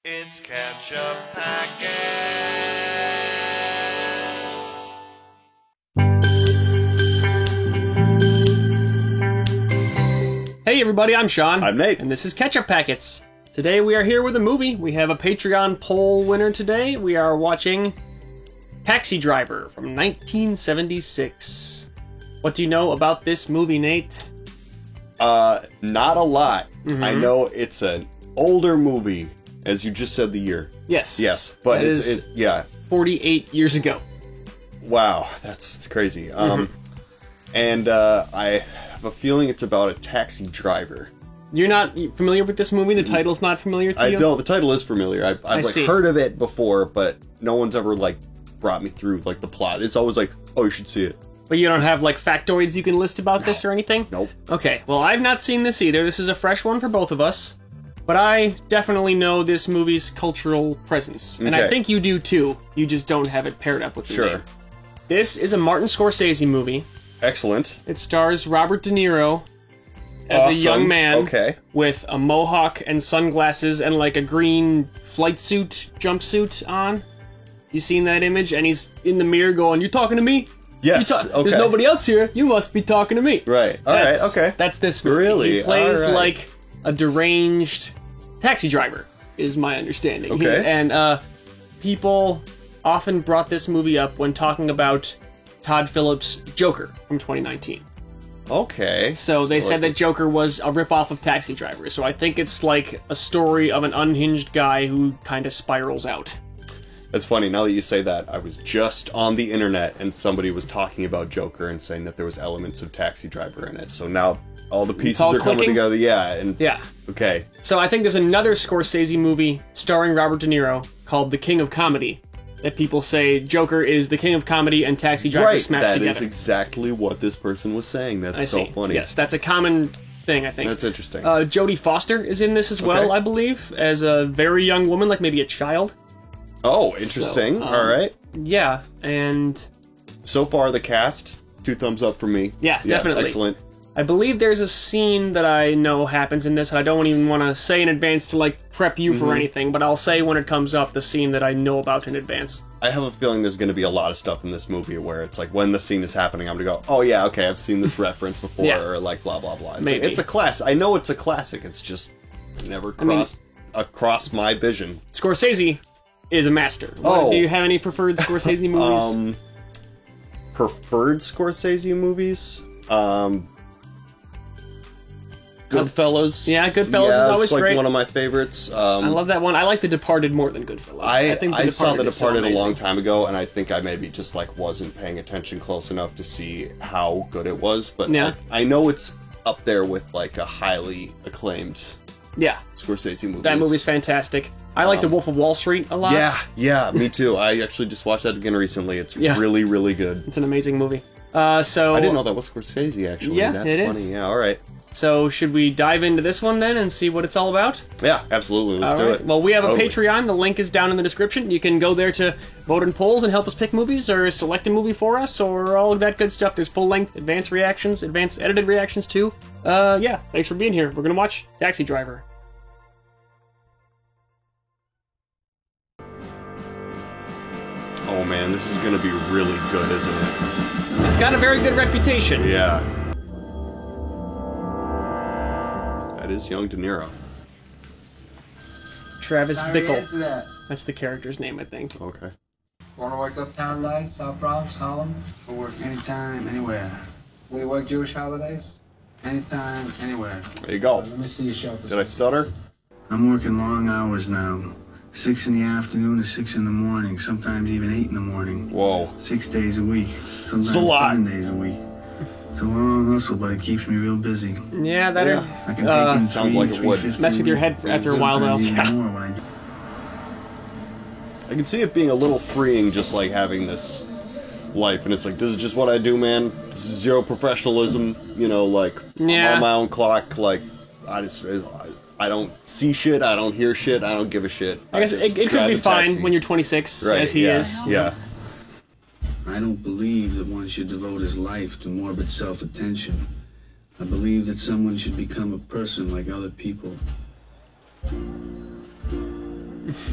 It's Ketchup Packets. Hey everybody, I'm Sean. I'm Nate. And this is Ketchup Packets. Today we are here with a movie. We have a Patreon poll winner today. We are watching Taxi Driver from 1976. What do you know about this movie, Nate? Not a lot. Mm-hmm. I know it's an older movie, as you just said the year. Yes. But That it's is 48 years ago. Wow, that's crazy. And I have a feeling it's about a taxi driver. You're not familiar with this movie? The title's not familiar to you? I know the title is familiar. I've see. heard of it before, but no one's ever brought me through the plot. It's always oh, you should see it. But you don't have factoids you can list about this or anything? Nope. Okay, well I've not seen this either. This is a fresh one for both of us. But I definitely know this movie's cultural presence. And I Okay. think you do too. You just don't have it paired up with the Sure. name. This is a Martin Scorsese movie. Excellent. It stars Robert De Niro as a Awesome. young man Okay. with a mohawk and sunglasses and a green flight suit, jumpsuit on. You seen that image? And he's in the mirror going, "You talking to me? Yes. Okay. There's nobody else here. You must be talking to me." Right. All right. Okay. That's this movie. Really? He plays All right. like a deranged taxi driver, is my understanding. Okay. And people often brought this movie up when talking about Todd Phillips' Joker from 2019. Okay. So they said that Joker was a ripoff of Taxi Driver. So I think it's like a story of an unhinged guy who kind of spirals out. It's funny, now that you say that, I was just on the internet and somebody was talking about Joker and saying that there was elements of Taxi Driver in it. So now all the pieces all are coming clicking? together. Yeah, and Yeah. okay. So I think there's another Scorsese movie starring Robert De Niro called The King of Comedy that people say Joker is the King of Comedy and Taxi Driver Right, smashed that together. is exactly what this person was saying. That's I so see. funny. Yes, that's a common thing, I think. That's interesting. Jodie Foster is in this as well, Okay. I believe, as a very young woman, like maybe a child. Oh, interesting. All right. Yeah, and So far, the cast, 2 thumbs up from me. Yeah, definitely. Excellent. I believe there's a scene that I know happens in this, and I don't even want to say in advance to prep you Mm-hmm. for anything, but I'll say when it comes up the scene that I know about in advance. I have a feeling there's going to be a lot of stuff in this movie where it's when the scene is happening, I'm going to go, oh yeah, okay, I've seen this reference before, Yeah. or blah, blah, blah. Maybe. It's a class. I know it's a classic. It's just never crossed across my vision. Scorsese is a master. Oh. Do you have any preferred Scorsese movies? Preferred Scorsese movies? Goodfellas. Yeah, Goodfellas is always it's great. One of my favorites. I love that one. I like The Departed more than Goodfellas. I think saw The is so Departed a long amazing. time ago, and I think I maybe just wasn't paying attention close enough to see how good it was. But Yeah. I know it's up there with a highly acclaimed Yeah, Scorsese movie. that movie's fantastic. I like The Wolf of Wall Street a lot. Yeah, me too. I actually just watched that again recently. It's Yeah. really, really good. It's an amazing movie. So I didn't know that was Scorsese, actually. Yeah, That's it funny. is. Yeah, all right. So should we dive into this one then and see what it's all about? Yeah, absolutely. Let's do All right. it. Well, we have a Totally. Patreon. The link is down in the description. You can go there to vote in polls and help us pick movies or select a movie for us or all of that good stuff. There's full-length advanced reactions, advanced edited reactions too. Yeah, thanks for being here. We're going to watch Taxi Driver. Oh man, this is gonna be really good, isn't it? It's got a very good reputation. Yeah. That is young De Niro. Travis Bickle. Answer that. That's the character's name, I think. Okay. Want to work uptown tonight? South Bronx, Harlem? I work anytime, anywhere. We work Jewish holidays? Anytime, anywhere. There you go. Let me see your show. Did I stutter? I'm working long hours now. 6 in the afternoon to 6 in the morning, sometimes even 8 in the morning. Whoa. 6 days a week, sometimes It's a lot. 7 days a week. It's a long hustle, but it keeps me real busy. Yeah, that Yeah. I can take in sounds like it would. 350 Mess with your head after a while, though. sometimes even more when I I can see it being a little freeing, just having this life, and it's this is just what I do, man. This is zero professionalism, I'm Yeah. on my own clock. I don't see shit, I don't hear shit, I don't give a shit. I guess just it could drive be a fine taxi. when you're 26, right, as he yeah, is. Yeah. I don't believe that one should devote his life to morbid self-attention. I believe that someone should become a person like other people.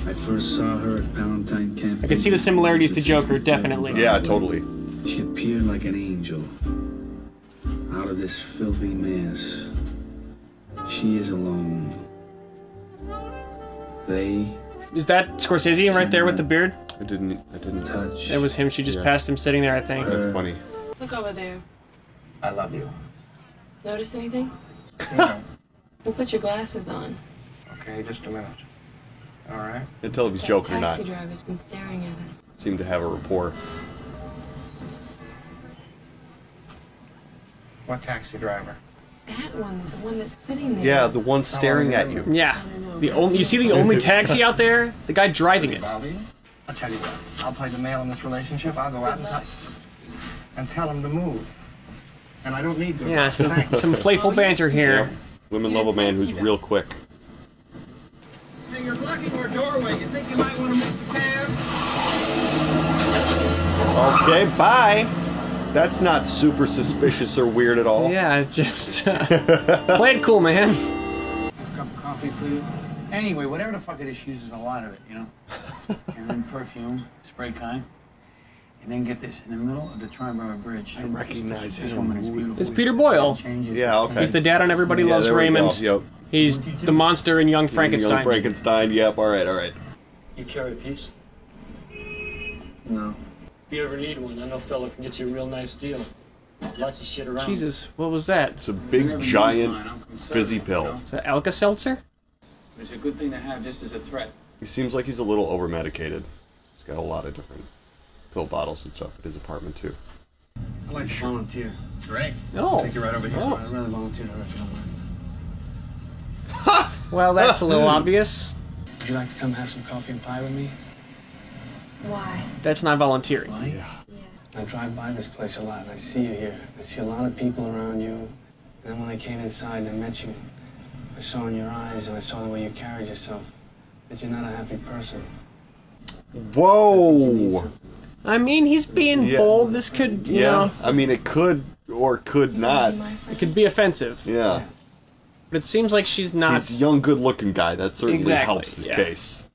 I first saw her at Valentine Camp. I can see the similarities to Joker, definitely. Yeah, totally. She appeared like an angel out of this filthy mess. She is alone. They Is that Scorsese right there with the beard? I didn't touch. It was him. She just Yeah. passed him sitting there, I think. That's funny. Look over there. I love you. Notice anything? No. Well, put your glasses on. Okay, just a minute. All right. Can't tell if he's That joking or not. taxi driver's been staring at us. Seem to have a rapport. What taxi driver? That one, the one that's sitting there. Yeah, the one staring at you. Yeah. I don't know. The only you see the only taxi out there? The guy driving it. Bobby, I'll tell you what. I'll play the male in this relationship. I'll go out and tell him to move. And I don't need good Yeah, luck. some playful banter here. Women love a man who's real quick. Hey, you're blocking our doorway. You think you might want to move the cab? Okay, bye. That's not super suspicious or weird at all. Yeah, just play it cool, man. Cup of coffee, please. Anyway, whatever the fuck it is, she uses a lot of it, you know? And then perfume, spray kind. And then get this, in the middle of the Triborough Bridge. I recognize this him. woman is beautiful. It's Peter Boyle. Changes Yeah, okay. He's the dad on Everybody Yeah, Loves there we Raymond. go. Yep. He's the monster in Young Frankenstein. Young Frankenstein. Yep. All right. All right. You carry a piece? No. If you ever need one, I know a fella can get you a real nice deal. Lots of shit around. Jesus, what was that? It's a big, giant, fizzy pill. Is that Alka-Seltzer? It's a good thing to have just as a threat. He seems like he's a little over medicated. He's got a lot of different pill bottles and stuff at his apartment too. I'd like to volunteer. Great. Oh. Take you right over here. Oh. I'd rather volunteer if you don't mind. Well, that's a little obvious. Would you like to come have some coffee and pie with me? Why? That's not volunteering. Why? Yeah. I drive by this place a lot, and I see you here. I see a lot of people around you. And then when I came inside and I met you, I saw in your eyes and I saw the way you carried yourself that you're not a happy person. Whoa. I mean, he's being Yeah. bold. This could, you know, I mean, it could or could not. My it friend. could be offensive. Yeah. But it seems like she's not. He's a young, good-looking guy. That certainly Exactly, helps his yeah. case.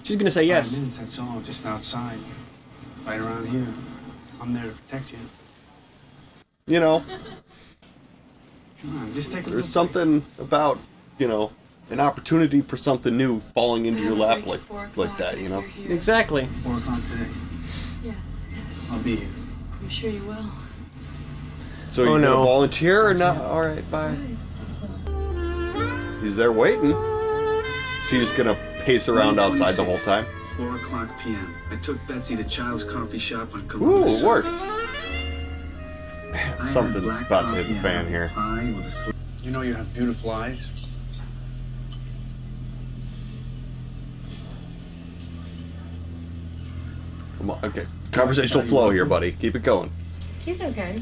She's gonna say yes. 5 minutes, that's all, just outside. Right around here. I'm there to protect you. You know, Come on, just take a there's little something about, you know, an opportunity for something new falling into I your have a lap break like at 4 o'clock like that, you know? if you're here. Exactly. break. 4 o'clock today. Yeah, I'll be here. I'm sure you will. So Oh, you're no. gonna volunteer or not? All right, bye. He's there waiting. Is he just gonna pace around outside the whole time? 4 o'clock p.m. I took Betsy to Child's Coffee Shop on Ooh, Columbus. it worked. I Man, had something's black about to hit coffee the and fan apple here. pie with a slice. You know you have beautiful eyes. Come on, okay. Conversational flow here, buddy. Keep it going. He's okay.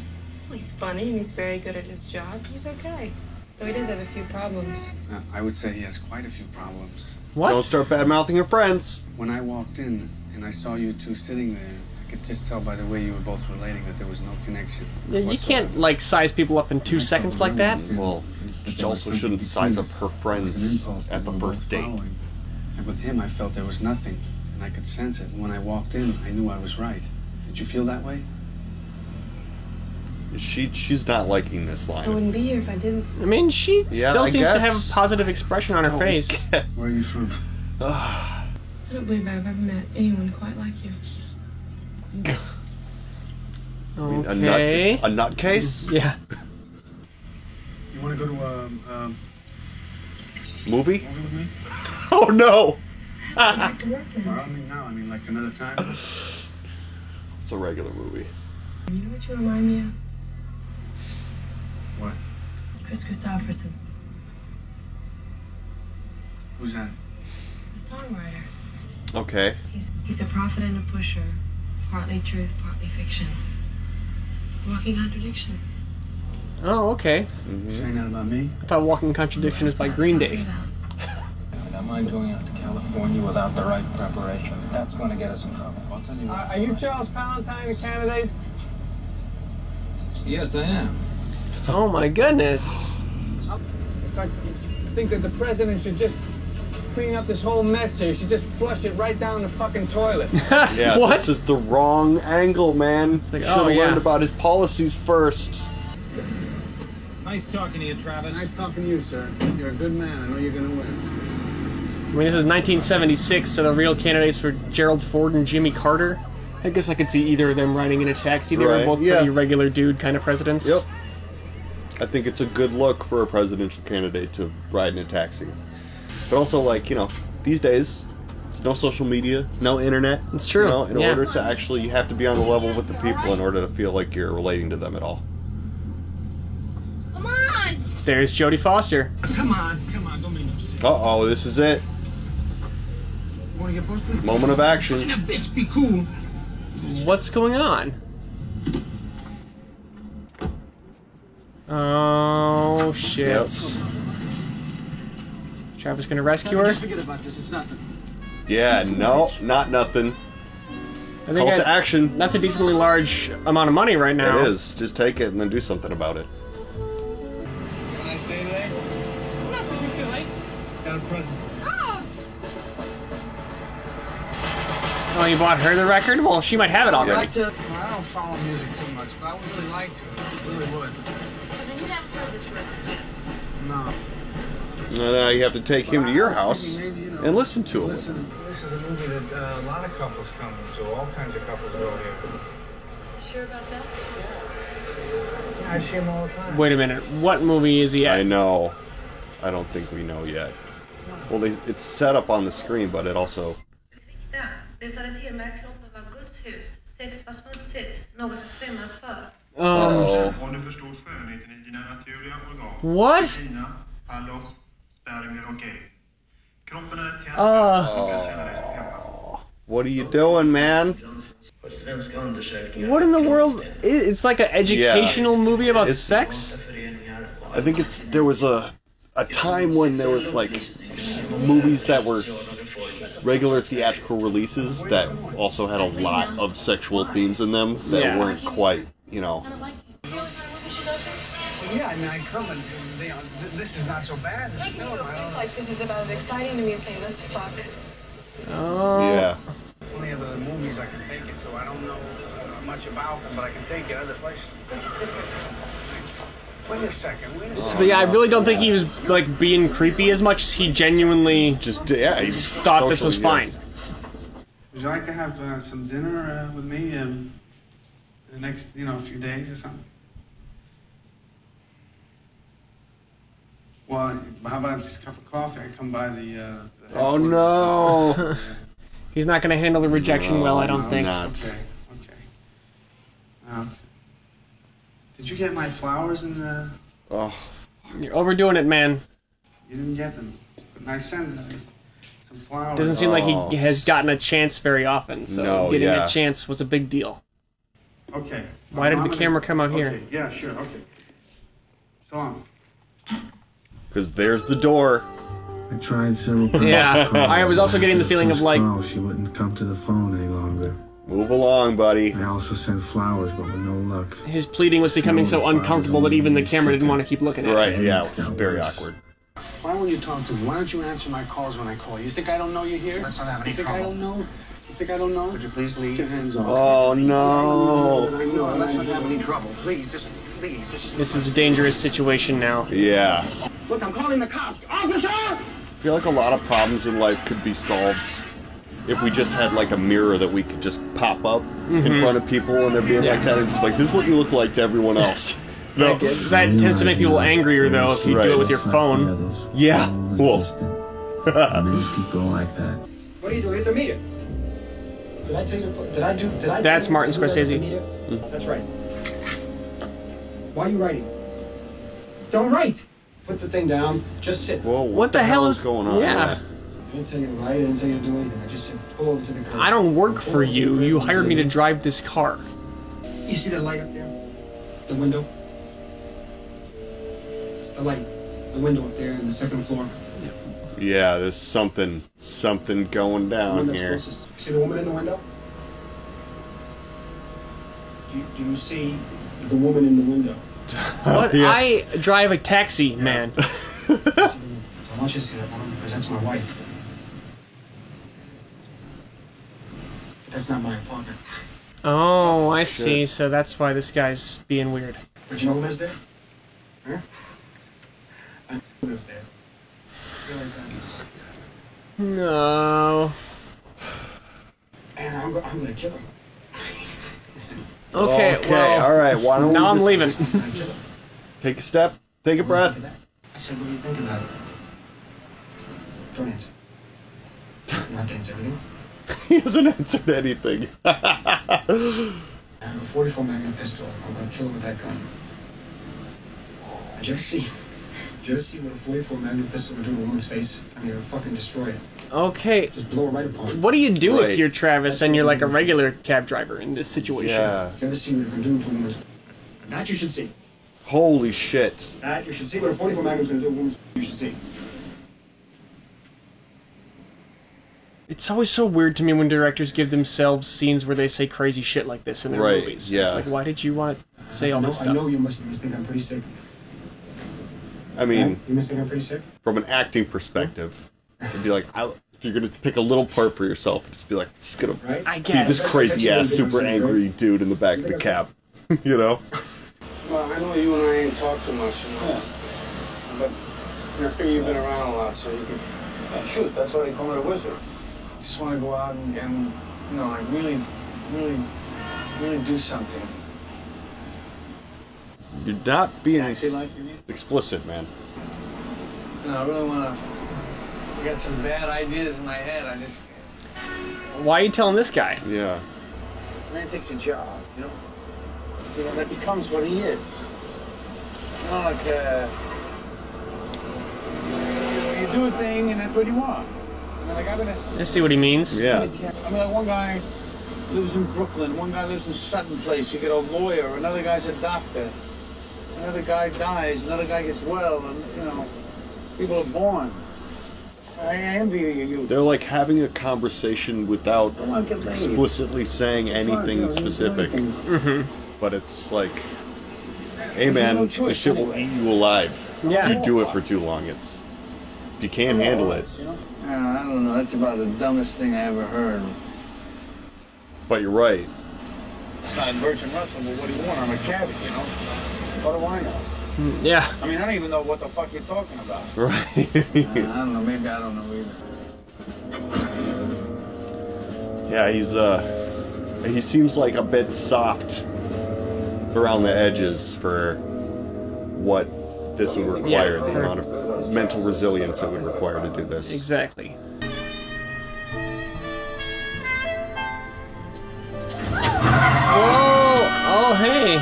He's funny and he's very good at his job. He's okay. Though he does have a few problems. I would say he has quite a few problems. What? Don't start bad mouthing your friends. When I walked in and I saw you two sitting there, I could just tell by the way you were both relating that there was no connection. Yeah, you whatsoever. can't like size people up in 2 seconds like that. Well, she also shouldn't size up her friends at the first date. And with him, I felt there was nothing, and I could sense it. And when I walked in, I knew I was right. Did you feel that way? She's not liking this I line. wouldn't be here if I didn't. I mean, she Yeah, still I seems to have guess. a positive expression on her face. Where are you from? I don't believe I've ever met anyone quite like you. Okay. A nutcase? Yeah. You want to go to a Movie? movie with me? Oh no! I'd like to work with Or him. I mean now, I mean like another time. It's a regular movie. You know what you remind me of? What? Chris Christopherson, Who's that? the songwriter. Okay. He's a prophet and a pusher. Partly truth, partly fiction. Walking contradiction. Oh, okay. You saying that about me? I thought Walking Contradiction is by Green Day. I don't mind going out to California without the right preparation. That's going to get us in trouble. I'll tell you what. Are you Charles Palantine, a candidate? Yes, I am. Oh my goodness. It's like, I think that the president should just cleaning up this whole mess here. She just flushed it right down the fucking toilet. Yeah, What? this is the wrong angle, man. like, Should have oh, yeah. learned about his policies first. Nice talking to you, Travis. Nice talking to you, sir. You're a good man. I know you're gonna win. I mean, this is 1976, so the real candidates for Gerald Ford and Jimmy Carter. I guess I could see either of them riding in a taxi. They were Right, both yeah. pretty regular dude kind of presidents. Yep. I think it's a good look for a presidential candidate to ride in a taxi. But also, like, you know, these days, there's no social media, no internet. It's true, You know, in yeah. order to actually, you have to be on the level with the people in order to feel like you're relating to them at all. Come on! There's Jodie Foster. Come on, don't make no sense. Uh-oh, this is it. Wanna get busted? Moment of action. That bitch, be cool. What's going on? Oh, shit. Yep. Travis gonna rescue her? Forget about this. It's nothing. Yeah, no, not nothing. I think Call to action. That's a decently large amount of money right now. It is. Just take it and then do something about it. Have a nice day today? Not particularly. Got a present. Oh, you bought her the record? Well, she might have it already. I don't follow music too much, but I would really like to. Really would. So then you haven't heard this record yet. No. Now you have to take him to your house and listen to him. Listen, this is a movie that a lot of couples come to. All kinds of couples go here. Sure about that? Yeah, I see them all the time. Wait a minute. What movie is he at? I know. I don't think we know yet. Well, it's set up on the screen, but it also... Det står ett till med kroppen var Guds hus. Sex var smutsigt, något att skämmas för. Uh-oh. Om du förstår skönheten i dina naturliga organ. What? Vagina, fallos, spermier och ägg. Kroppen är ett What are you doing, man? What in the world? It's like an educational movie about It's- sex? I think there was a time when there was, like, movies that were regular theatrical releases that also had a lot of sexual themes in them that Yeah. weren't quite, you know... Yeah, I mean, I come and this is not so bad. This Taking film, you to a place like this is about as exciting to me as saying let's fuck. Oh. Yeah. Plenty of the movies I can take you to. I don't know much about them, but I can take you other places. Which is different. Wait a second. So, but yeah, I really don't think he was like being creepy as much as he genuinely Just, yeah, he just thought this was socially, fine. Would you like to have some dinner with me in the next, few days or something? Well, how about just a cup of coffee? I come by the Oh, no! He's not going to handle the rejection well, I don't he's think. not. Okay. Did you get my flowers in the... Oh, You're overdoing it, man. You didn't get them. But I sent some flowers. Doesn't seem like he has gotten a chance very often, so No, getting yeah. a chance was a big deal. Okay. Why did the camera come out here? Okay, yeah, sure, okay. So long. because there's the door. I tried several times. Yeah, to call I was also getting the feeling of, like- Oh, she wouldn't come to the phone any longer. Move along, buddy. I also sent flowers, but with no luck. His pleading was becoming so uncomfortable that even the camera didn't want to keep looking at it. Right, yeah, it was very awkward. Why won't you talk to me? Why don't you answer my calls when I call you? You think I don't know you're here? Let's not have any You think trouble. I don't know? You think I don't know? Would you please leave? Get your hands off. Oh, no. I know. Let's not have any trouble. Please, just leave. This is a dangerous situation now. Yeah. Look, I'm calling the cops. Officer! I feel like a lot of problems in life could be solved if we just had like a mirror that we could just pop up in front of people when they're being like that and just like, this is what you look like to everyone else. No. That tends to make people angrier, though, if you do it with your phone. Yeah. Cool. Many people like that. What are you doing at the meter? Did I tell you to did I do That's Martin you to do that at the Scorsese. meter? That's right. Why are you writing? Don't write! Put the thing down, just sit. Whoa, What the hell is going on? Yeah. I didn't tell you to write, I didn't tell you to do anything. I just said pull over to the curb. I don't work for you. You hired me to drive this car. You see the light up there? The window? It's the light. The window up there on the second floor. Yeah, there's something going down Window's here. closest. See the woman in the window? Do you see the woman in the window? What? Yes. I drive a taxi, man. I want you to see that woman because that's my wife. That's not my apartment. Oh, I see. So that's why this guy's being weird. But you know who lives there? Huh? I know who lives there. No. And I'm gonna kill him. Okay, well, all right. Why don't now we I'm just leaving. take a step, take a breath? I said, what do you think about it? Don't answer. You have to answer everything. He hasn't answered anything. I have a 44 Magnum pistol. I'm gonna kill him with that gun. Did you ever see what a 44 Magnum pistol would do to a woman's face? I mean, it would fucking destroy it. Okay. Just blow it right apart. What do you do Right. if you're Travis and you're like a regular cab driver in this situation? Yeah. Did you ever see what it can do to a woman's face? That you should see. Holy shit. That you should see what a 44 Magnum is gonna do to a woman's face. You should see. It's always so weird to me when directors give themselves scenes where they say crazy shit like this in their Right, movies. yeah. It's like, why did you want to say all this I stuff? know you must think I'm pretty sick. I mean, You must think I'm pretty sick? from an acting perspective, it'd be like, if you're gonna pick a little part for yourself, just be like, just gonna Right? I be guess. this crazy ass, super angry dude in the back of the cab. You know? Well, I know you and I ain't talked too much, you know. But I figure you've been around a lot, so you can shoot. That's why they call me the wizard. Just want to go out and you know, like really do something. You're not being Taxi like you mean? explicit, man. No, I really want to. I got some bad ideas in my head. I just. Why are you telling this guy? Yeah. Man takes a job, you know. You know, that becomes what he is. You know, like you do a thing and that's what you want. I mean, like I see what he means. Yeah. I mean, like one guy lives in Brooklyn, one guy lives in Sutton Place. You get a lawyer, another guy's a doctor, another guy dies, another guy gets well, and you know, people are born. I envy you. They're like having a conversation without Come on, get laid. explicitly saying anything specific. But it's like, hey man, this shit will eat you alive. Yeah. If you do it for too long, if you can't handle it. I don't know. That's about the dumbest thing I ever heard. But you're right. It's not Virgin Russell, but what do you want? I'm a cabbie, you know? What do I know? Yeah. I mean, I don't even know what the fuck you're talking about. Right. I don't know. Maybe I don't know either. Yeah, he seems like a bit soft around the edges for what this would require, the amount of mental resilience it would require to do this. Exactly. Oh, hey.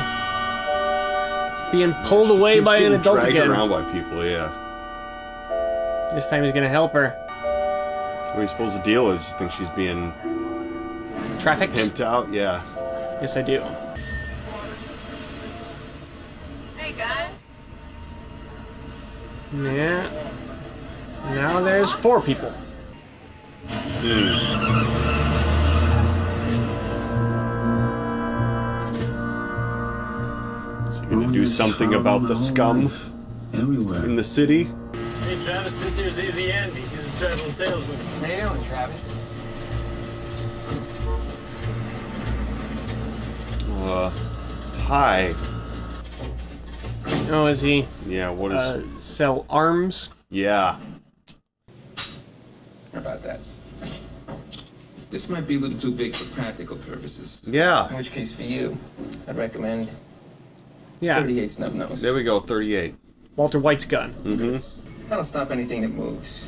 Being pulled away She's by an getting adult dragged again. around by people, yeah. This time he's gonna help her. What do you suppose the deal is? You think she's being Trafficked? pimped out? Yeah. Yes, I do. Hey, guys. Yeah. Now there's 4 people. So you're gonna do something about the scum Everywhere. in the city? Hey Travis, this here's Easy Andy. He's a traveling salesman. How you doing, Travis? Hi. Oh, is he Yeah, what is... sell arms? yeah. How about that? This might be a little too big for practical purposes. Yeah. In which case, for you, I'd recommend Yeah. 38 snub nose. There we go, 38. Walter White's gun. Mm-hmm. That'll stop anything that moves.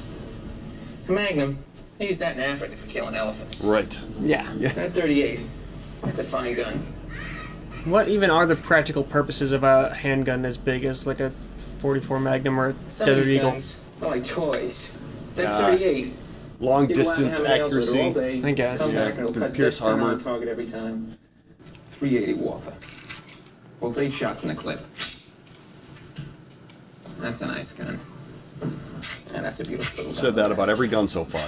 For Magnum, they use that in Africa for killing elephants. Right. Yeah. That 38, that's a fine gun. What even are the practical purposes of a handgun as big as like a 44 Magnum or a Some of Desert these Eagle? guns are like toys. That 38. Long you go out and distance have nails with it all accuracy. day, I guess. Come Yeah, back and it'll can cut pierce dead center armor. on target every time. 380 Walther. Both 8 shots in the clip. That's a nice gun. And that's a beautiful little I've gun. said that about every gun so far.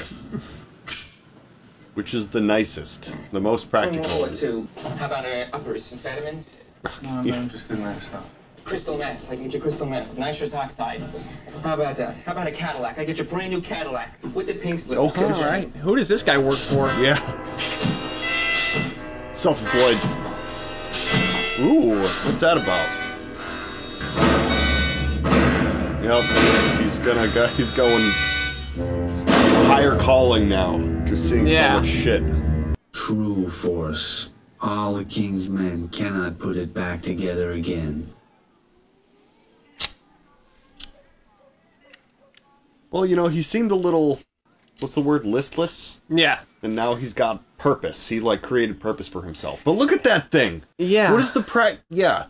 Which is the nicest, the most One more practical. or two. How about uppers, amphetamines? No, I'm not interested in that stuff. Crystal meth. I can get you crystal meth. Nitrous oxide. How about that? How about a Cadillac? I get you a brand new Cadillac with the pink slip. Okay. All right. Who does this guy work for? Yeah. self-employed. Ooh, what's that about? Yep, he's going higher calling now, just seeing so much shit. True force. All the king's men cannot put it back together again. Well, you know, he seemed a little, what's the word, listless? Yeah. And now he's got purpose. He, like, created purpose for himself. But look at that thing! Yeah. What is the yeah.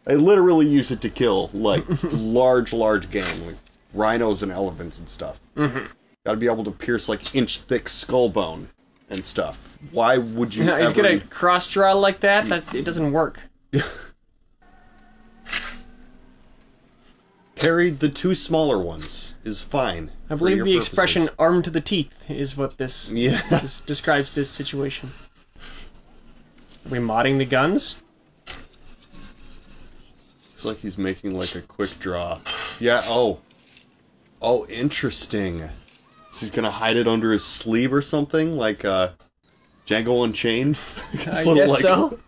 I literally use it to kill, like, large game, like rhinos and elephants and stuff. Mm-hmm. Gotta be able to pierce, like, inch-thick skull bone and stuff. Why would you He's gonna cross-draw like that? It doesn't work. Carry the two smaller ones is fine. I believe the expression "armed to the teeth" is what this describes this situation. Are we modding the guns? Looks like he's making like a quick draw. Yeah. Oh, interesting. So he's gonna hide it under his sleeve or something, like Django Unchained. I guess so.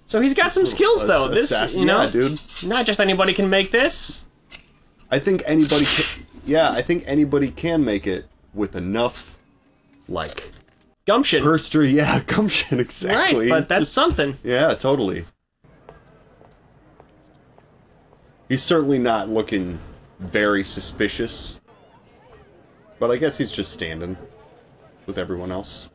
So he's got some skills, though. This, you know, dude. Not just anybody can make this. I think anybody can. Yeah, I think anybody can make it with enough, like, gumption. Gumption. Exactly. Right, but that's something. Yeah, totally. He's certainly not looking very suspicious, but I guess he's just standing with everyone else.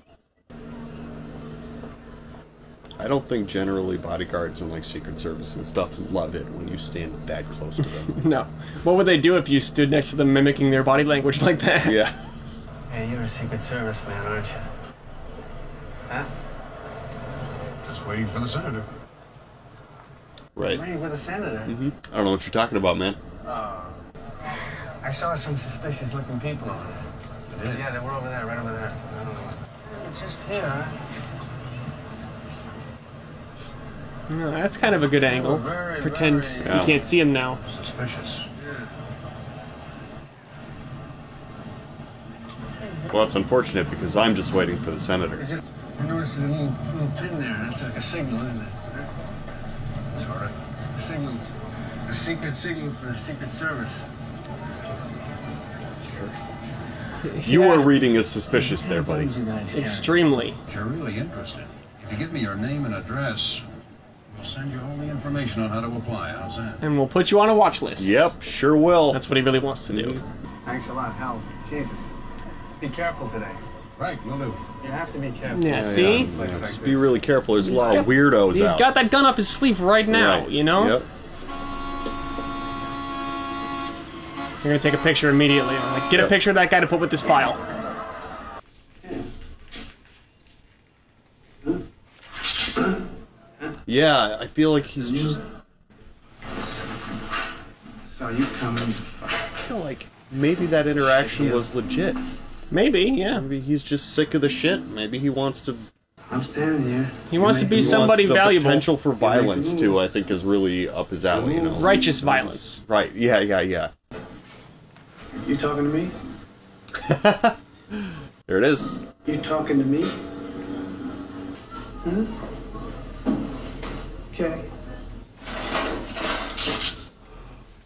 I don't think generally bodyguards and like Secret Service and stuff love it when you stand that close to them. No. What would they do if you stood next to them mimicking their body language like that? Yeah. Hey, you're a Secret Service man, aren't you? Huh? Just waiting for the senator. Right. Waiting for the senator? Mm-hmm. I don't know what you're talking about, man. I saw some suspicious looking people over there. Yeah, they were over there, right over there. I don't know. Just here, huh? No, that's kind of a good angle. Pretend you can't see him now. Suspicious. Well, it's unfortunate because I'm just waiting for the senator. I noticed a little pin there. That's like a signal, isn't it? Sorry. A signal. A secret signal for the Secret Service. You were reading as suspicious there, buddy. Extremely. If you're really interested, if you give me your name and address, we'll send you all the information on how to apply. How's that? And we'll put you on a watch list. Yep, sure will. That's what he really wants to do. Thanks a lot, Hal. Jesus. Be careful today. Right, will do. You have to be careful. Yeah, see? Yeah, just be really careful. There's a lot of weirdos out. He's got that gun up his sleeve right now, you know? Yep. You're gonna take a picture immediately. Like, get a picture of that guy to put with this file. Yeah, I feel like he's just... So you coming? I feel like maybe that interaction was legit. Maybe, yeah. Maybe he's just sick of the shit. Maybe he wants to... I'm standing here. He wants to be somebody valuable. The potential for violence, too, I think is really up his alley, you know? Righteous violence. Right, yeah. You talking to me? There it is. You talking to me? Huh? Okay.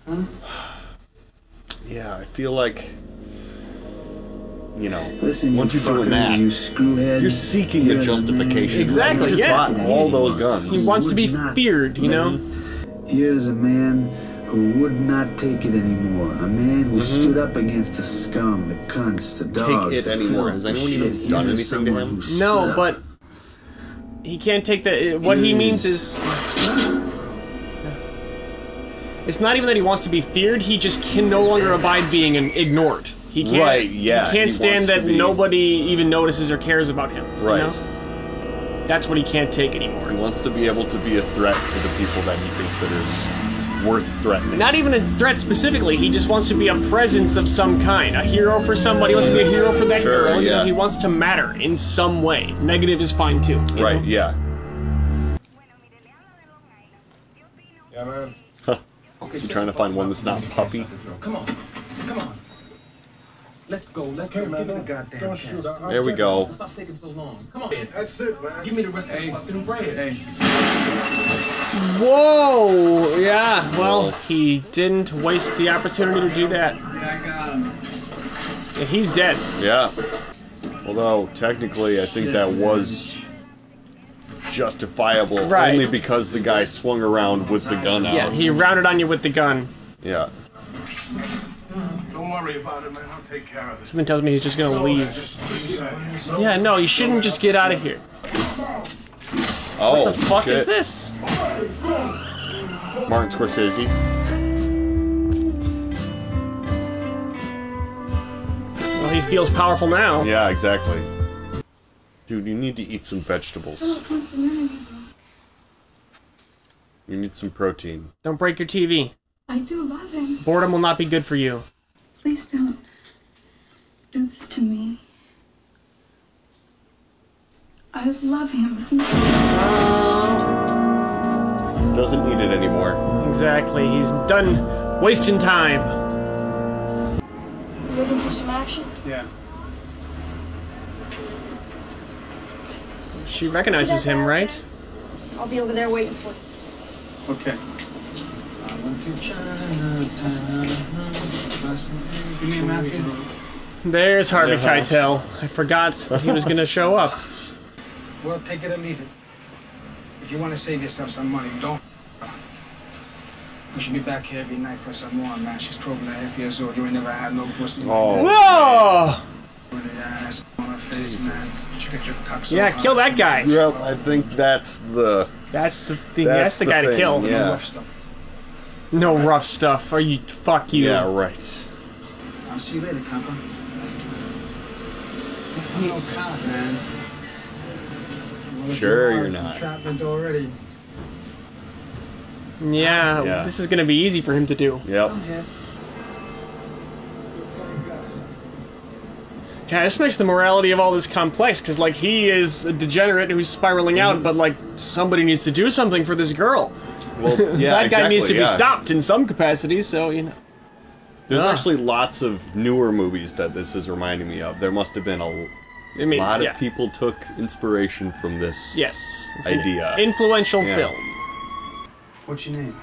Huh? Yeah, I feel like, you know, Listen, once you're doing that, you're seeking a justification. Exactly, You just yeah. bought all those guns. He wants to be feared, you know? Here's a man who would not take it anymore. A man who stood up against the scum, the cunts, the dogs. Take it anymore. Has anyone even done anything to him? No, but he can't take the... What he means is... It's not even that he wants to be feared, he just can no longer abide being ignored. He can't, Right, yeah, He can't he stand wants to that be- nobody even notices or cares about him. you Right. know? That's what he can't take anymore. He wants to be able to be a threat to the people that he considers worth threatening. Not even a threat specifically, he just wants to be a presence of some kind. A hero for somebody, he wants to be a hero for that Sure, girl. You know, yeah. he wants to matter in some way. Negative is fine too. you Right, know? yeah. Yeah, man. Huh. Is he trying to find one that's not puppy? Come on. Come on. Let's go. Let's go. Give me the goddamn Don't cash. shoot. There we go. Stop taking so long. Come on. That's it, man. Give me the rest of the fucking bread. Whoa! Yeah, well, he didn't waste the opportunity to do that. Yeah, he's dead. Yeah. Although, technically, I think that was justifiable. Right. Only because the guy swung around with the gun out. Yeah, he rounded on you with the gun. Yeah. Don't worry about it, man. I'll take care of it. Something tells me he's just gonna leave. Yeah, no, you shouldn't just get out of here. Oh, What the fuck shit. is this? Martin Scorsese. Well, he feels powerful now. Yeah, exactly. Dude, you need to eat some vegetables. You need some protein. Don't break your TV. I do love him. Boredom will not be good for you. Please don't do this to me. I love him. Doesn't need it anymore. Exactly, he's done wasting time. You looking for some action? Yeah. She recognizes him, right? I'll be over there waiting for you. Okay. Your name, Matthew? There's Harvey Keitel. I forgot that he was gonna show up. Well, take it or leave it. If you want to save yourself some money, don't. You should be back here every night for some more, man. She's 12.5 years old. You ain't never had no pussy. Oh. Whoa! Jesus. Yeah, kill that guy. Yep, I think that's the... That's the guy to thing, kill. Yeah. No rough stuff. Are you? Fuck you. Yeah, right. I'll see you later, Copper. I'm no cop, man. Sure you're not. Entrapment already. Yeah, Yeah. this is gonna be easy for him to do. Yep. Yeah, this makes the morality of all this complex, because, like, he is a degenerate who's spiraling out, but, like, somebody needs to do something for this girl. Well, yeah, that guy needs to be yeah. stopped in some capacity, so, you know. There's actually lots of newer movies that this is reminding me of. There must have been a lot of people took inspiration from this Yes. It's an idea. influential Yeah. film. What's your name?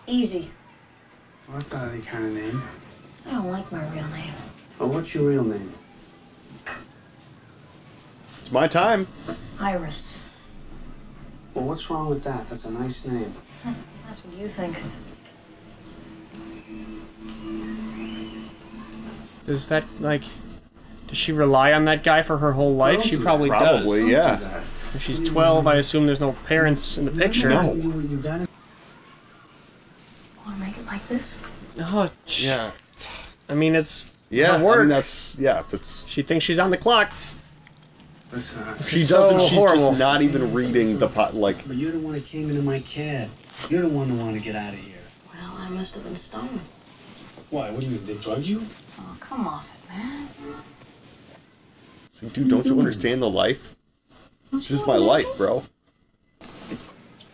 Easy. Well, that's not any kind of name. I don't like my real name. Oh, what's your real name? It's my time. Iris. Well, what's wrong with that? That's a nice name. That's what you think. Does that, like... Does she rely on that guy for her whole life? She probably does. Probably, yeah. If she's 12, I assume there's no parents in the picture. No. Want to make it like this? Oh, Yeah. I mean, it's... Yeah, her work. I mean, that's... Yeah, if it's... She thinks she's on the clock. She is doesn't, so she's horrible. just not even reading the pot, like... But you're the one that came into my cab. You're the one who wanted to get out of here. Well, I must have been stoned. Why? What do you mean? They drugged you? Oh, come off it, man. Dude, don't you understand the life? This is my life, bro.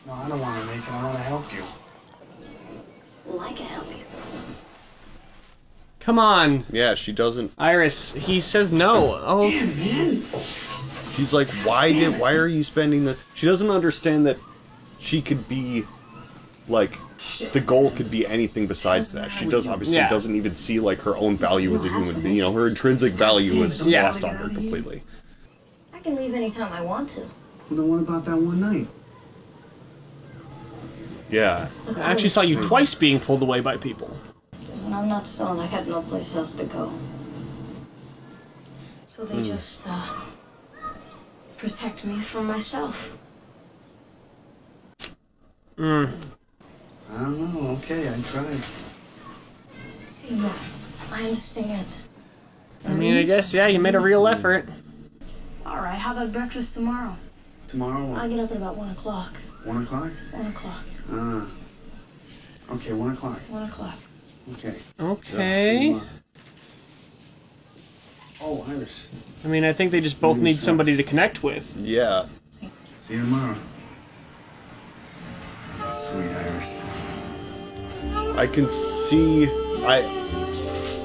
No, I don't want to make it. I want to help you. Well, I can help you. Come on. Yeah, she doesn't... Iris, he says no. Oh, Man. She's like, why are you spending the... She doesn't understand that she could be, like... The goal could be anything besides that. She obviously doesn't even see, like, her own value as a human being. You know, her intrinsic value is lost on her completely. I can leave anytime I want to. Well, then what about that one night? Yeah. I actually saw you twice being pulled away by people. When I'm not stoned, I had no place else to go. So they just, protect me from myself. I don't know. Okay, I tried. Hey, look, I understand. I mean, I guess, yeah, you made a real effort. All right, how about breakfast tomorrow? Tomorrow? I get up at about 1 o'clock. 1 o'clock? 1 o'clock. Okay, 1 o'clock. 1 o'clock. Okay. Okay. Oh, Iris. I mean, I think they just both need somebody to connect with. Yeah. See you tomorrow. Sweet Iris. I can see...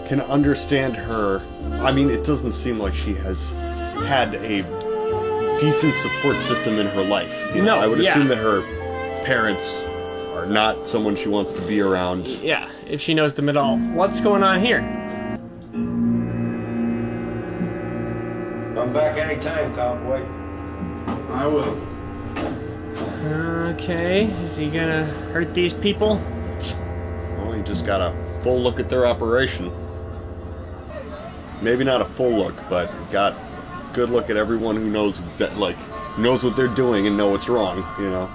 can understand her. I mean, it doesn't seem like she has had a decent support system in her life. You know, No, I would yeah. assume that her parents are not someone she wants to be around. Yeah, if she knows them at all. What's going on here? Come back anytime, cowboy. I will. Okay, is he gonna hurt these people? Well, he just got a full look at their operation. Maybe not a full look, but got a good look at everyone who knows knows what they're doing and know what's wrong, you know.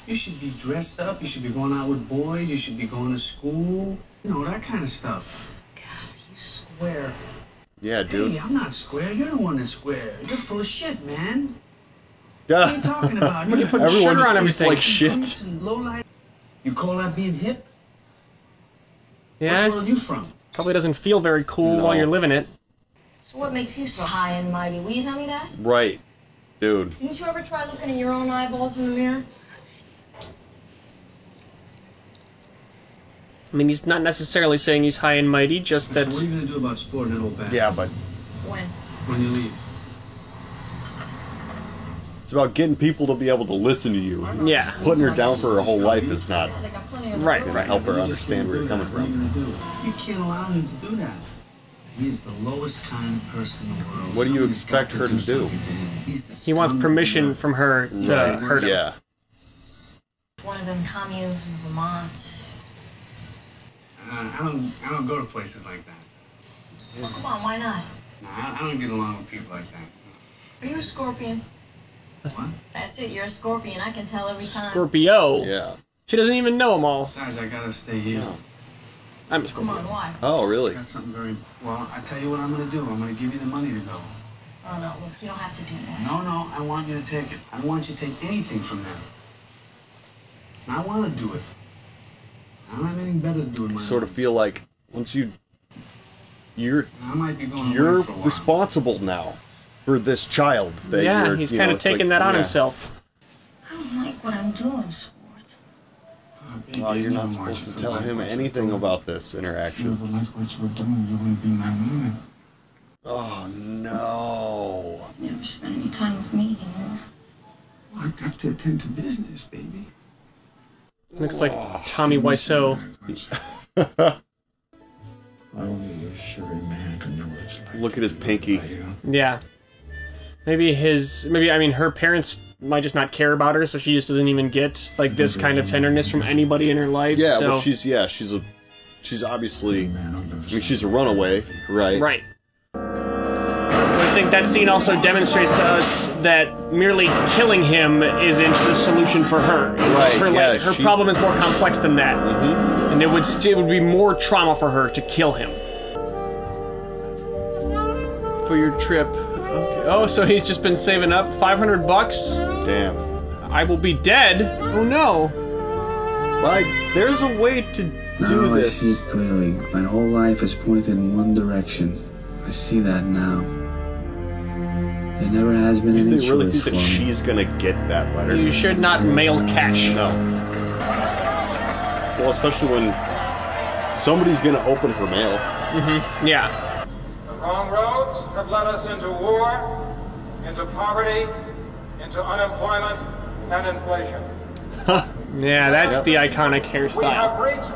You should be dressed up. You should be going out with boys. You should be going to school. You know, that kind of stuff. God, you square. Yeah, dude. Hey, I'm not square. You're the one that's square. You're full of shit, man. Yeah. What are you talking about? You're putting Everyone sugar on just eats everything. like shit. Low light. You call that being hip? Yeah, Where are you from? probably doesn't feel very cool No. while you're living it. So what makes you so high and mighty? Will you tell me that? Right. Dude. Didn't you ever try looking at your own eyeballs in the mirror? I mean, he's not necessarily saying he's high and mighty, just So that... what are you going to do about sporting that old bastard? Yeah, but When? When you leave. it's about getting people to be able to listen to you. Yeah. Putting her down for her whole life is not Right, gonna help her understand where you're coming What are you from. going to do? You can't allow him to do that. He is the lowest kind of person in the world. What do you expect her to do? He wants permission from her to hurt him. Yeah. One of them communes in Vermont. I don't go to places like that. Well, come on, why not? No, I don't get along with people like that. Are you a scorpion? What? That's it, you're a scorpion. I can tell every time. Scorpio. Yeah. She doesn't even know them all. Besides, I gotta stay here. I'm a Come Scorpio. on, why? Oh, really? Got something very well. I tell you what I'm gonna do. I'm gonna give you the money to go. Oh, no, look, you don't have to do that. No, I want you to take it. I don't want you to take anything from them. And I want to do it. I don't have anything better to do in my Sort of feel like once you're I might be going you're away for a while. responsible now for this child. That Yeah, you're, he's you kind know, of it's like- taking that on yeah. himself. I don't like what I'm doing, Sport. Well, you're not supposed to tell him anything about this interaction. Never liked what you were doing. You wouldn't be my woman. Oh no! Never spend any time with me anymore. Well, I got to attend to business, baby. Looks like Tommy Wiseau. Only a sugar man can know what it's like. Look at his pinky. Yeah. Maybe her parents might just not care about her, so she just doesn't even get, like, this kind of tenderness from anybody in her life. Yeah, so. well, she's obviously, I mean, she's a runaway, right? Right. I think that scene also demonstrates to us that merely killing him isn't the solution for her. Right, yeah, her she- problem is more complex than that. Mm-hmm. And it would be more trauma for her to kill him. For your trip. Okay. Oh, so he's just been saving up $500? Damn. I will be dead? Oh no. Well, there's a way to do Now this. I see clearly. My whole life is pointed in one direction. I see that now. There never has been You any really choice think that for me. she's gonna get that letter? You should not mail cash. No. Well, especially when somebody's gonna open her mail. Mm-hmm. Yeah. The wrong roads have led us into war, into poverty, into unemployment and inflation. Yeah, that's the iconic We hairstyle. have reached.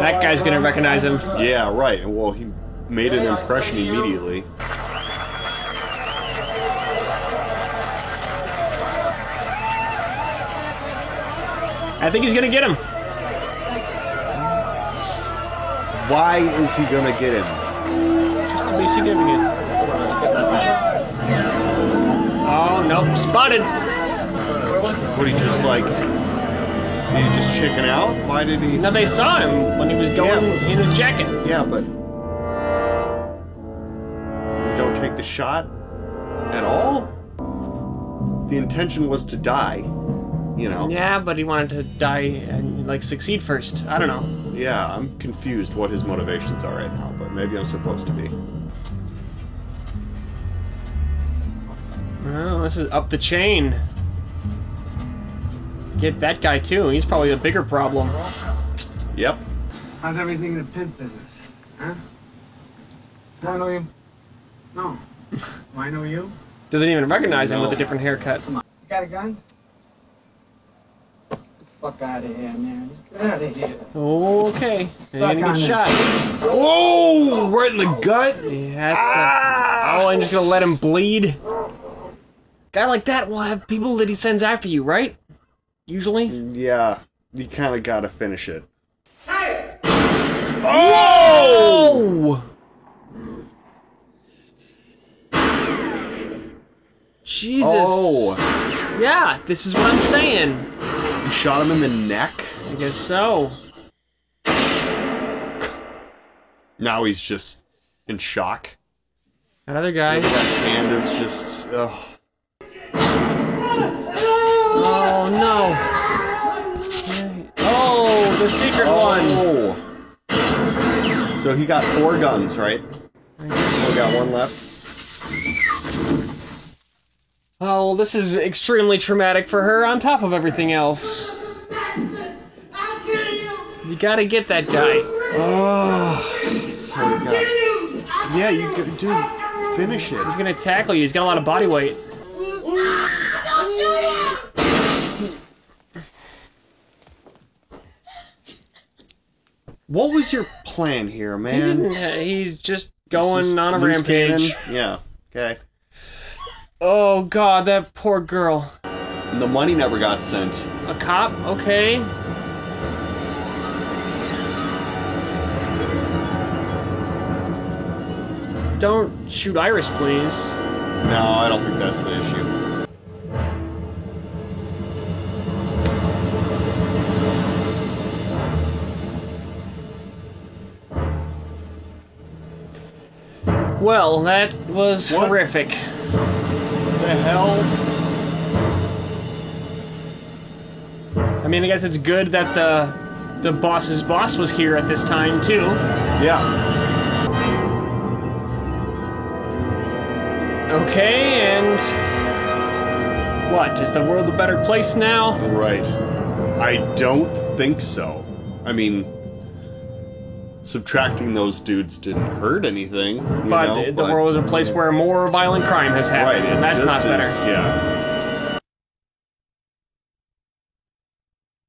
That guy's gonna recognize him. Yeah, right. Well, he made an impression immediately. I think he's gonna get him. Why is he gonna get him? Just to be significant. Oh, nope. Spotted. What, he just like... Did he just chicken out? Why did he... No, they saw him when he was going in his jacket. Yeah, but... Don't take the shot at all? The intention was to die, you know? Yeah, but he wanted to die and, like, succeed first. I don't know. Yeah, I'm confused what his motivations are right now, but maybe I'm supposed to be. Oh, this is up the chain. get that guy too. He's probably the bigger problem. Yep. How's everything in the pimp business? Huh? Do I know you? No. Do I know you? Doesn't even recognize him with a different haircut. You got a gun? Get the fuck out of here, man. Get out of here. Okay. You're gonna get shot. Whoa! Right in the gut? Yeah, oh, I'm just gonna let him bleed. Guy like that will have people that he sends after you, right? Usually? Yeah. You kind of gotta finish it. Hey! Oh! Jesus. Oh. Yeah, this is what I'm saying. You shot him in the neck? I guess so. Now he's just in shock. Another guy. The guy's hand is just... Ugh. Oh, no. Oh, the secret one. So he got 4 guns, right? Still got 1 left. Oh, well, this is extremely traumatic for her on top of everything else. You gotta get that guy. Oh, so you got... Yeah, you could do... Finish it. He's gonna tackle you. He's got a lot of body weight. What was your plan here, man? He's just going on a rampage. Cannon? Yeah, okay. Oh god, that poor girl. And the money never got sent. A cop? Okay. Don't shoot Iris, please. No, I don't think that's the issue. Well, that was horrific. The hell? I mean, I guess it's good that the boss's boss was here at this time, too. Yeah. Okay, and... What, is the world a better place now? Right. I don't think so. I mean... Subtracting those dudes didn't hurt anything, but the world is a place where more violent crime has happened, right, and that's not better. Yeah.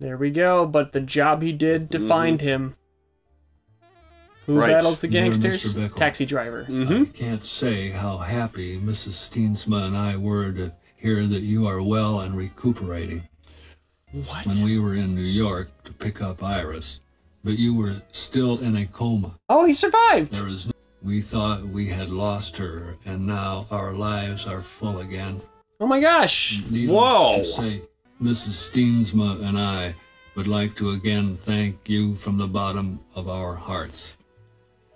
There we go, but the job he did to find him. Who battles the gangsters? Taxi driver. I can't say how happy Mrs. Steensma and I were to hear that you are well and recuperating. What? When we were in New York to pick up Iris, but you were still in a coma. Oh, he survived! We thought we had lost her, and now our lives are full again. Oh my gosh! Needless to say, Mrs. Steensma and I would like to again thank you from the bottom of our hearts.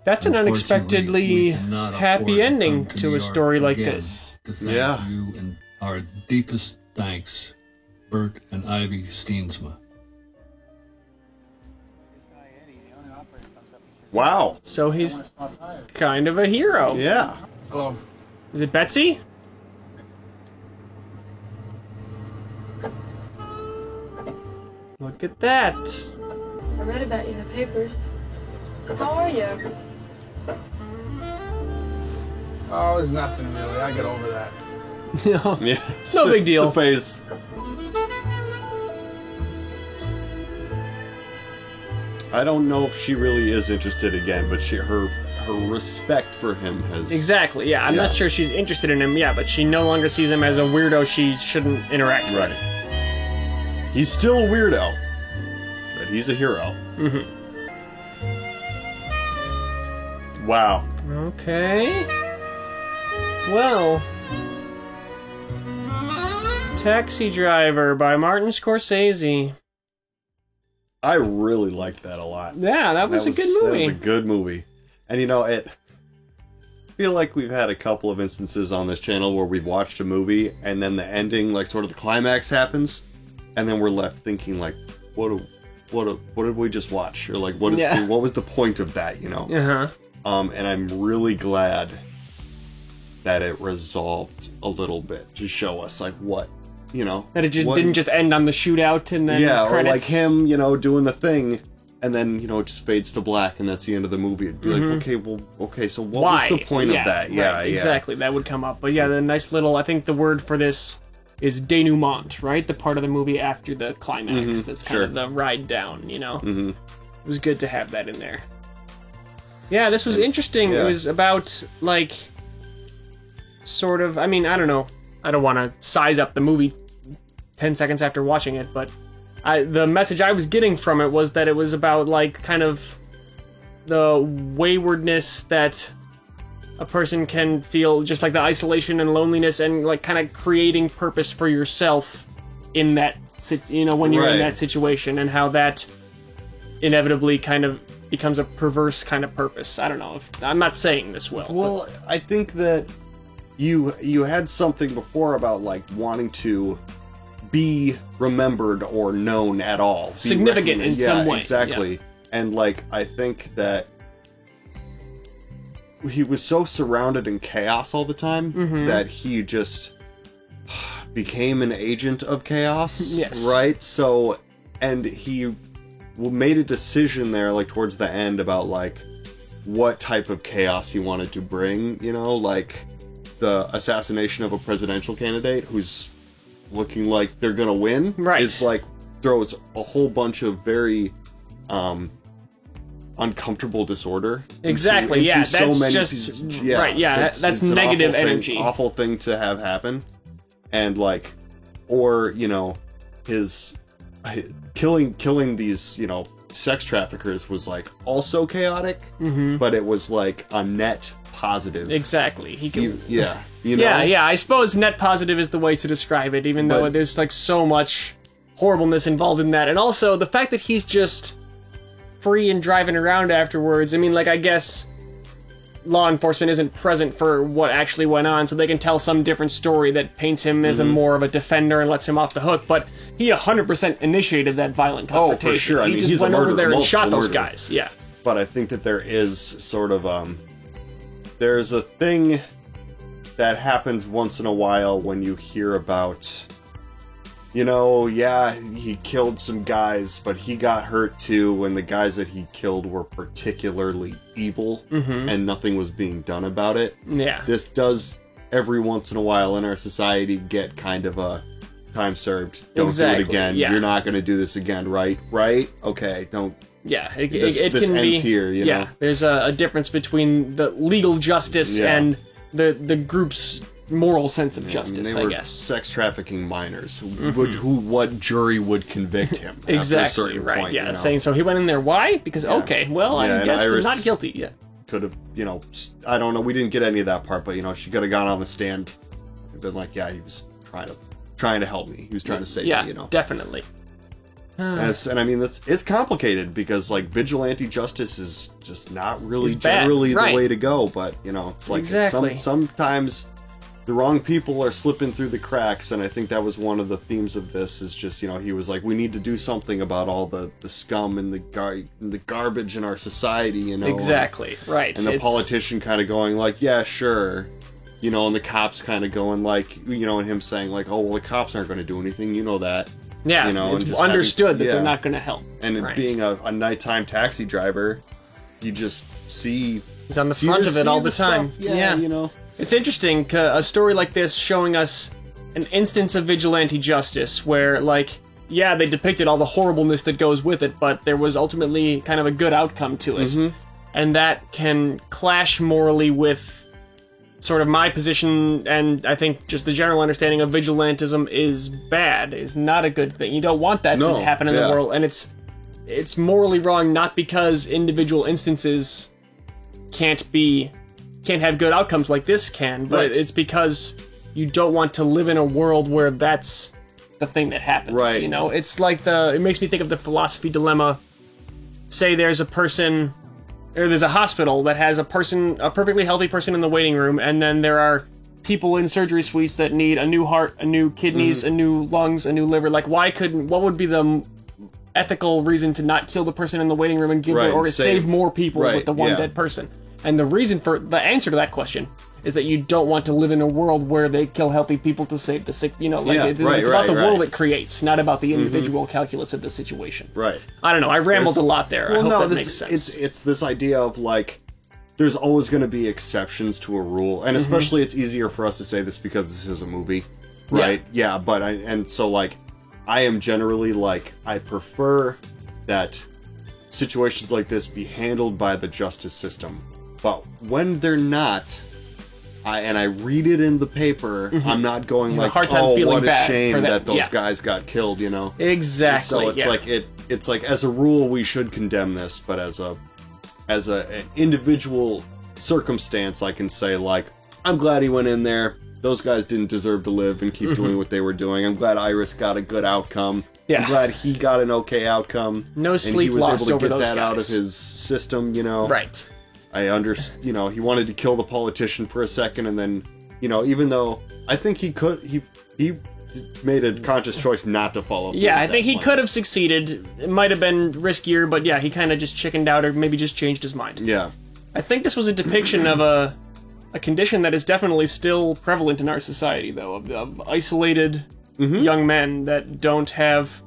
That's an unexpectedly happy ending to a story like this. To thank you and our deepest thanks, Bert and Ivy Steensma. Wow. So he's kind of a hero. Yeah. Hello. Is it Betsy? Look at that. I read about you in the papers. How are you? Oh, it's nothing really. I get over that. No. Yeah. No big deal. It's a phase. I don't know if she really is interested again, but her respect for him has... Exactly, yeah. I'm not sure she's interested in him, but she no longer sees him as a weirdo she shouldn't interact with. Right. He's still a weirdo, but he's a hero. Mm-hmm. Wow. Okay. Well... Taxi Driver by Martin Scorsese. I really liked that a lot. Yeah, that was a good movie. That was a good movie. And you know, I feel like we've had a couple of instances on this channel where we've watched a movie and then the ending, like sort of the climax happens, and then we're left thinking like, what did we just watch? Or like, what was the point of that, you know? Uh-huh. And I'm really glad that it resolved a little bit to show us like what you know, that it just didn't just end on the shootout and then credits. Or like him, you know, doing the thing, and then, you know, it just fades to black, and that's the end of the movie. It'd be like, okay, so what was the point of that? Yeah, right, exactly. That would come up. But yeah, the nice little, I think the word for this is denouement, right? The part of the movie after the climax. That's kind of the ride down, you know? It was good to have that in there. Yeah, this was interesting. It was about, like, sort of, I mean, I don't know. I don't want to size up the movie 10 seconds after watching it, but the message I was getting from it was that it was about, like, kind of the waywardness that a person can feel, just like the isolation and loneliness, and, like, kind of creating purpose for yourself in that, you know, when you're in that situation, and how that inevitably kind of becomes a perverse kind of purpose. I don't know. I'm not saying this well. Well, I think that you had something before about, like, wanting to be remembered or known at all. Significant in some way. Exactly. Yeah. And, like, I think that he was so surrounded in chaos all the time that he just became an agent of chaos. Yes. Right? So, and he made a decision there, like, towards the end about, like, what type of chaos he wanted to bring, you know? Like, the assassination of a presidential candidate who's looking like they're gonna win is, like, throws a whole bunch of very uncomfortable disorder exactly into that's so many just people. right that's negative energy. Awful thing to have happen. And, like, or, you know, his killing these, you know, sex traffickers was, like, also chaotic, but it was, like, a net positive. Exactly. He can, you know? Yeah, I suppose net positive is the way to describe it, even though there's, like, so much horribleness involved in that. And also, the fact that he's just free and driving around afterwards, I mean, like, I guess law enforcement isn't present for what actually went on, so they can tell some different story that paints him as a more of a defender and lets him off the hook, but he 100% initiated that violent confrontation. Oh, for sure. I mean, he just he's went a murderer, over there and shot those murderer. guys. Yeah. But I think that there is sort of, there's a thing that happens once in a while when you hear about, you know, yeah, he killed some guys, but he got hurt too when the guys that he killed were particularly evil and nothing was being done about it. Yeah. This does, every once in a while in our society, get kind of a time served. Don't do it again. Yeah. You're not going to do this again, right? Right? Okay, don't. Yeah, This it can ends be here, you know? There's a difference between the legal justice and the group's moral sense of justice, I guess. Sex trafficking minors. What jury would convict him? After a certain right? point, Yeah, you know? saying so. He went in there. Why? Because okay, well, I guess Iris not guilty. Yeah, could have, you know, I don't know. We didn't get any of that part, but, you know, she could have gone on the stand and been like, yeah, he was trying to help me. He was trying to save me. You know, definitely. And I mean, it's complicated because, like, vigilante justice is just not really It's bad. generally Right. the way to go. But, you know, it's like Exactly. sometimes the wrong people are slipping through the cracks, and I think that was one of the themes of this. Is just, you know, he was like, we need to do something about all the scum and the garbage in our society. You know, Exactly. Right. And the politician kind of going like, yeah, sure. You know, and the cops kind of going like, you know, and him saying like, oh, well, the cops aren't going to do anything. You know that. Yeah, you know, it's and just understood that they're not going to help. And Right. being a nighttime taxi driver, you just see... He's on the front of it all the time. Stuff. Yeah, you know. It's interesting, a story like this showing us an instance of vigilante justice where, like, yeah, they depicted all the horribleness that goes with it, but there was ultimately kind of a good outcome to it. And that can clash morally with sort of my position, and I think just the general understanding of vigilantism is bad, is not a good thing. You don't want that to happen in the world, and it's morally wrong, not because individual instances can't have good outcomes like this can, but it's because you don't want to live in a world where that's the thing that happens. Right. You know, it's like it makes me think of the philosophy dilemma. Say there's a person, or there's a hospital that has a perfectly healthy person in the waiting room, and then there are people in surgery suites that need a new heart, a new kidneys, a new lungs, a new liver. Like, what would be the ethical reason to not kill the person in the waiting room and give or save more people with the one dead person? And the answer to that question is that you don't want to live in a world where they kill healthy people to save the sick. You know, like Yeah, it's right, about the right, world right. it creates, not about the individual calculus of the situation. Right. I don't know. I rambled a lot there. I hope that this- makes sense. It's this idea of like, there's always going to be exceptions to a rule, and especially it's easier for us to say this because this is a movie, right? Yeah, but I am generally like, I prefer that situations like this be handled by the justice system, but when they're not, I read it in the paper, I'm not going You have a like, hard time oh, feeling what a bad shame for them. that those Yeah. guys got killed, you know? Exactly. So it's yeah. like it's like as a rule we should condemn this, but as an individual circumstance, I can say like, I'm glad he went in there. Those guys didn't deserve to live and keep doing what they were doing. I'm glad Iris got a good outcome. Yeah. I'm glad he got an okay outcome. No sleep and he was lost able to over get those that out of guys. his system, you know. Right. You know, he wanted to kill the politician for a second, and then, you know, even though I think he made a conscious choice not to follow through Yeah, with I think that he plan. could have succeeded. It might have been riskier, but yeah, he kind of just chickened out or maybe just changed his mind. Yeah. I think this was a depiction of a condition that is definitely still prevalent in our society, though, of isolated young men that don't have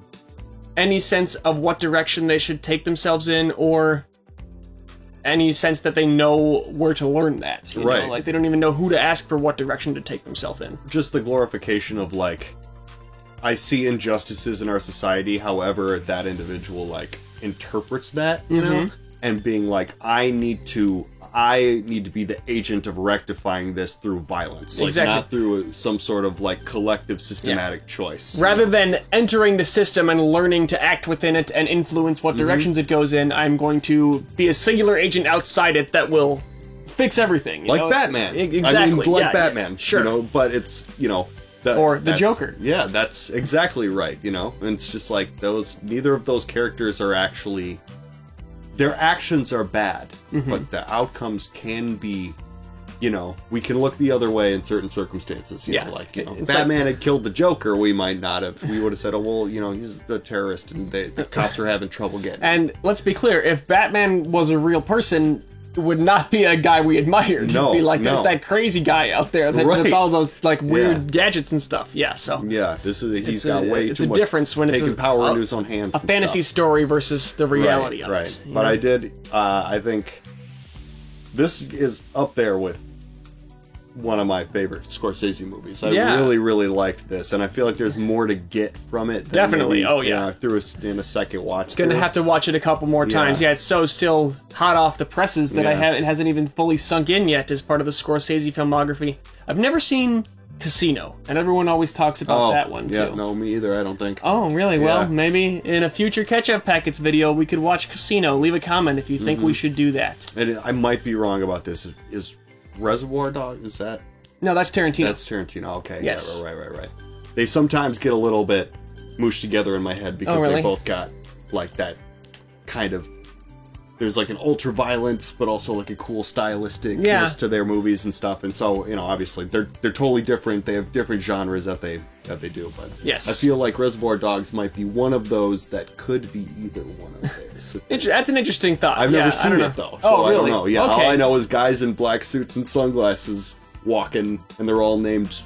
any sense of what direction they should take themselves in, or any sense that they know where to learn that. You know? Right. Like, they don't even know who to ask for what direction to take themselves in. Just the glorification of like, I see injustices in our society, however that individual like interprets that, you know, and being like, I need to be the agent of rectifying this through violence, like Exactly. not through some sort of like collective systematic choice. Rather than entering the system and learning to act within it and influence what directions it goes in, I'm going to be a singular agent outside it that will fix everything. You Like know? Batman. Exactly. I mean, like yeah, Batman. Sure. You know, but it's, you know, Or the that's- Joker. Yeah, that's exactly right, you know? And it's just like neither of those characters are actually, their actions are bad, but the outcomes can be, you know, we can look the other way in certain circumstances. You know, like, you know, It's Batman had killed the Joker, we might not have. We would have said, oh, well, you know, he's a terrorist and the cops are having trouble getting him. And let's be clear, if Batman was a real person, it would not be a guy we admired. No, It'd be like, no. there's that crazy guy out there that Right. does all those like weird Yeah. gadgets and stuff. Yeah, so Yeah, he's got way it's too a much difference when it's taking power into his own hands. a and fantasy stuff. story versus the reality right, of right. it. you But know? I think this is up there with one of my favorite Scorsese movies. I Yeah. really, really liked this, and I feel like there's more to get from it. Than Definitely. maybe, Oh, yeah. in a second watch. Gonna through. have to watch it a couple more times. Yeah, it's so still hot off the presses that Yeah. it hasn't even fully sunk in yet as part of the Scorsese filmography. I've never seen Casino, and everyone always talks about that one too. Yeah, no, me either. I don't think. Oh, really? Well, Yeah. maybe in a future Catch-Up Packets video, we could watch Casino. Leave a comment if you think we should do that. And I might be wrong about this. Is Reservoir Dog? Is that? No, that's Tarantino. That's Tarantino. Okay. Yes. Yeah, right. They sometimes get a little bit mooshed together in my head because really? they both got like that kind of. There's like an ultra violence, but also like a cool stylisticness to their movies and stuff. And so, you know, obviously they're totally different. They have different genres that they do. But Yes. I feel like Reservoir Dogs might be one of those that could be either one of theirs. That's an interesting thought. I've Yeah, never I seen don't it know. though, so I really? don't know. Yeah, Okay. all I know is guys in black suits and sunglasses walking, and they're all named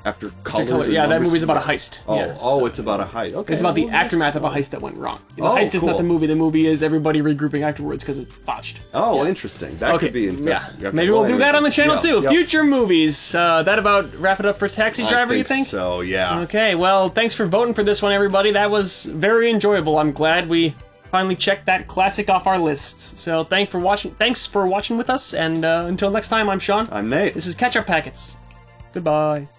after colors. or Yeah, that numbers. movie's about a heist. Oh, Yeah. it's about a heist. Okay, It's about the well, aftermath of a heist that went wrong. The Oh, heist is not cool. the movie. The movie is everybody regrouping afterwards because it's botched. Oh, interesting. That could be interesting. Yeah. Okay, Maybe well, we'll do anyway. that on the channel Yeah, too. yep. Future movies. That about wrap it up for Taxi Driver, you think? So, yeah. Okay, well, thanks for voting for this one, everybody. That was very enjoyable. I'm glad we finally checked that classic off our lists. So thanks for watching with us, and until next time, I'm Sean. I'm Nate. This is Catch-Up Packets. Goodbye.